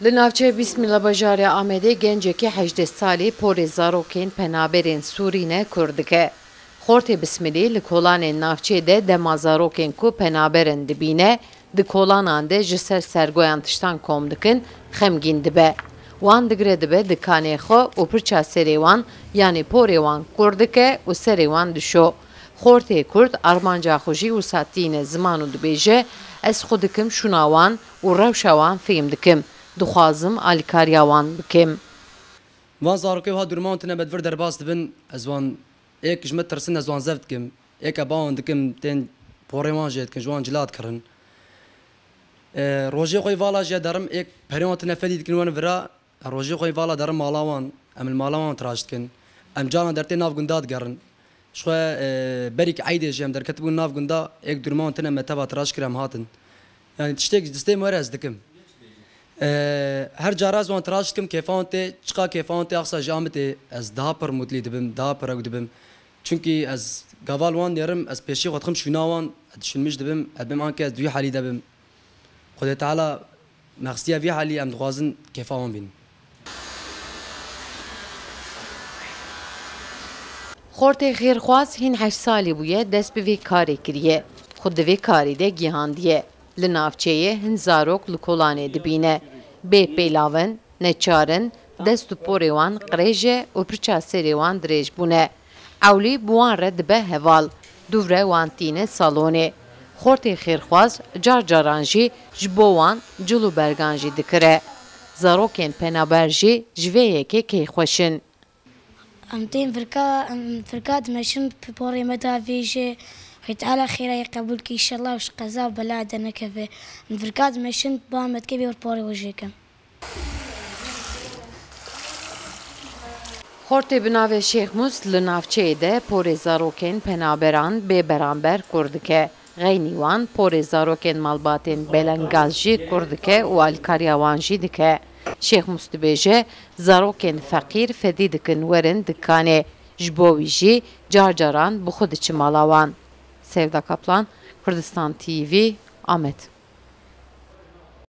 Li navçe Bîsmîla bajarê Amedê gencekî 18 salî porê zarokên penaberên Sûrîne Kur dike. Xortê Bismilî li kolanên navçeyê de dema zarokên ku penaberin dibîne, di kolanan de ji ser sergoyan tiştan kom dikin, xemgîn dibe. Wan digire dibe dikanê xwe û pirça serê wan yanî porê wan kur dike û serê wan dişo. Xortê Kurd armanca xwe jî wisa tîne ziman û dibêje, ez xwe dikim şûna wan û rewşa wan fêm dikim. Dixwazim alîkariya wan bikim. Van zarokê ha durman tune bedvir derbas dibin, ez wan êk ji me tirsin ez wan zev dikim. Êka bawan dikim tên porê wan jê dikin, ji wan cila dikirin. Rojê xwe vala jê derim êk perê wan tune fedî dikin wan vira, rojê xwe vala derim mala wan, em li mala wan tiraj dikin. Em carna dertê nav gunda digerin. Ji xwe berîk eydê jê em derketibûn nav gunda, êk durman tune me teva tiraj kir em hatin. Yani tiştek distê me were ez dikim. Her cara ez wan tiraj dikim kêfan tê, çiqa kêfan tê axsa ji Amedê ez daha pir mutlî dibim, daha pir ew dibim. Çünkü ez gaval wan derim, ez pêşî xwe dixim şûna wan, dişilmiş dibim, ez bim anke ez duyê halî de bim. Xwedê Teala mexsiya vî halî em dixwazin kêfa wan bînin. Xortê Xêrxwaz hîn 8 salî bûye dest bi vê karê kiriye. Xwe di vê karî de gihandiye. Li navçeyê hin zarok li kolanê dibîne. Bê pêlavin, neçarin, dest û porê wan qirêj e û pirça serê wan dirêj bûne. Ewlî bi wan re dibe heval. Dûvre wan tîne salonê. Xortê Xêrxwaz car caran jî ji bo wan cil û bergan jî dikire. Zarokên penaber jî ji vê yekê kêxweşin. Em tên firka dimeşin porê me da vêjê Xwedê Teala xêrayê qebûl kî înşallah û ji qeza bela de nekeve. Em firka dimeşin ba me dikeve û porê xwe jê kim. Xortê bi navê Şêx Mus li navçeyê de porê zarokên penaberan bê beramber kur dike. Xeynî wan porê zarokên malbatên belengaz jî kur dike û alîkariya wan jî dike. Şêx Mus dibêje zarokên feqîr fedî dikin werin dikanê. Ji bo wî jî car caran bi xwe diçi mala wan. Sevda Kaplan, Kurdistan TV, Amed.